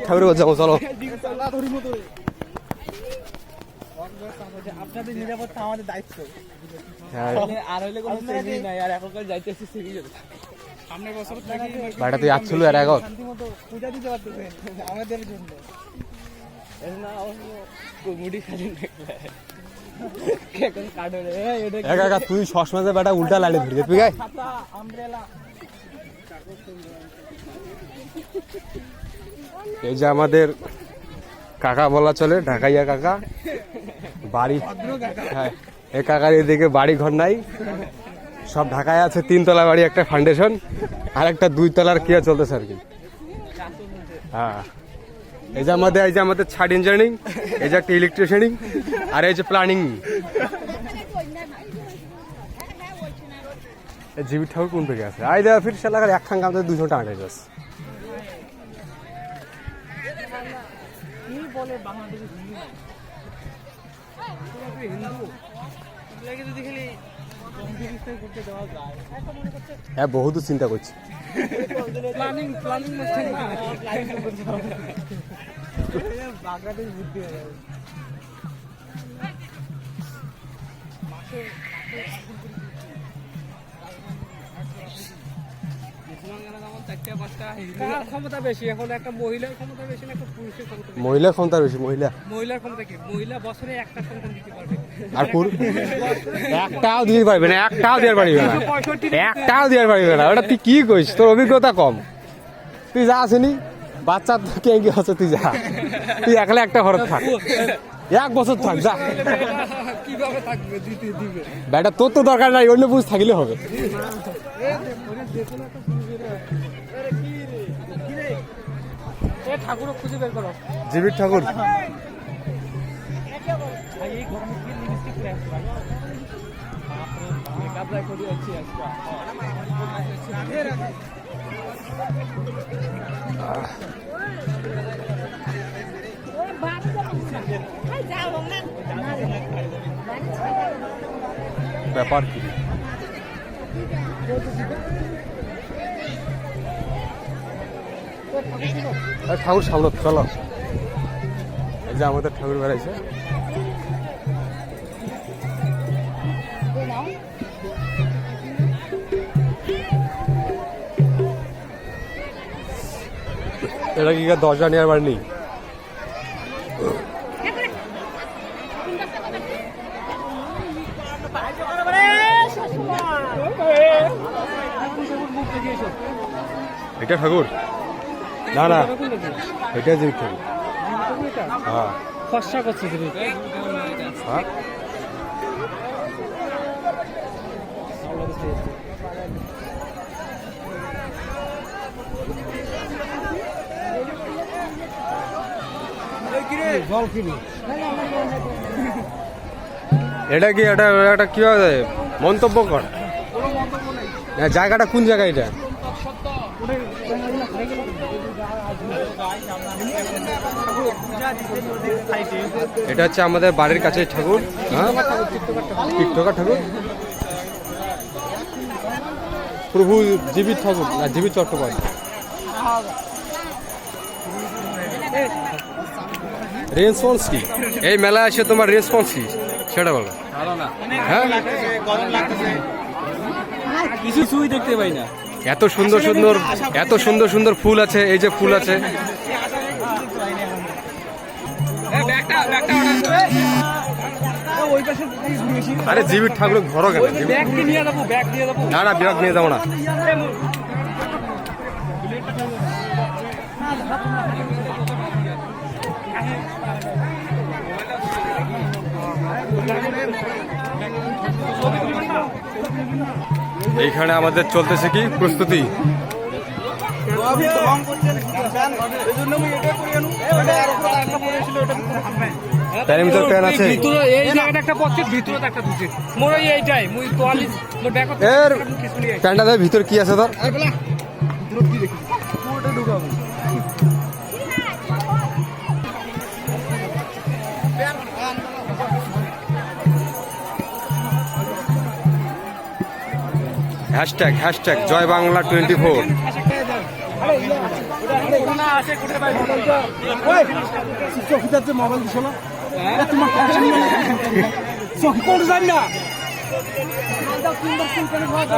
ঠাকুর যাবো চলো। আপনাদের নিরাপত্তা আমাদের দায়িত্ব। বাড়িটা তুই আসছিল আর এক পূজা দিতে পারতেছে আমাদের জন্য। তুই সবসময় বেটা উল্টা লাইনে ধরে তুই গাই। এই যে আমাদের কাকা বলা চলে, ঢাকাইয়া কাকা বাড়ি। হ্যাঁ, এই কাকার এদিকে বাড়ি ঘর নাই, সব ঢাকায় আছে। 3 তলা বাড়ি, একটা ফাউন্ডেশন, আর একটা 2 তলার কিয়া চলতেছে আর কি। হ্যাঁ, এই যে আমাদের ছাদ ইঞ্জিনিয়ারিং, এই যে একটা ইলেকট্রিশিয়ানিং, আর এই যে প্ল্যানিং। জীবিত ঠাকুর কোন থেকে আছে? আই দেওয়া ফির সালাকার এক খান আমাদের 200 টাকা যাচ্ছে। হ্যাঁ, বহুত চিন্তা করছি। ক্ষমতা বেশি এখন, একটা মহিলার ক্ষমতা বেশি না একটা পুরুষের ক্ষমতা বেশি? মহিলার ক্ষমতা বেশি। মহিলার ক্ষমতা কি? মহিলা বছরে একটা সন্তান দিতে পারবে, আর একটাও দিতে পারবে না, একটাও দেওয়ার পারবে না, একটাও দেওয়ার পারবে না। ওটা তুই কি কইস? তোর অভিজ্ঞতা কম। তুই যা আসেনি বাচ্চা কে কি আছে, তুই যা, তুই একলা একটা ঘরে থাক, 1 বছর থাক, যা। কিভাবে থাকবে? দিতে দিবে বেটা, তোর তো দরকার নাই, অন্য পুরুষ থাকলে হবে। ঠাকুর খুঁজে বের করো। জীবিত ঠাকুর ব্যাপার কি? ঠাকুর সামনে চলো। এই যে আমাদের ঠাকুর বেড়াইছে। এটা কি 10 জানুয়ারি বার নেই? এটা ঠাকুর না, না, এটা জীবিত ঠাকুর। হ্যাঁ, ফর্সা করছে। হ্যাঁ, জল কিনি। এটা কি? এটা কি হয়? মন্তব্য কর। জায়গাটা কোন জায়গা? এটা এটা হচ্ছে আমাদের বাড়ির কাছে ঠাকুর। হ্যাঁ, টিকটকার ঠাকুর, প্রভু জীবিত ঠাকুর না, জীবিত চট্টোপাধ্যায়। রেসপন্স কি এই মেলা এসে? তোমার রেসপন্স কি সেটা বলো। হ্যাঁ, কিছুই দেখতে পাই না। এত সুন্দর সুন্দর ফুল আছে। এই যে ফুল আছে, আরে জীবিত ঠাকুর ঘর কেন? না, না, ব্যাগ নিয়ে যাবো না। এইখানে আমাদের চলতেছে কি প্রস্তুতি। প্যানের ভিতর প্যান আছে। এর প্যানটা দেয় ভিতর কি আছে তোর? হ্যাশট্যাগ জয় বাংলা 24। মোবাইল দিছো না তোমার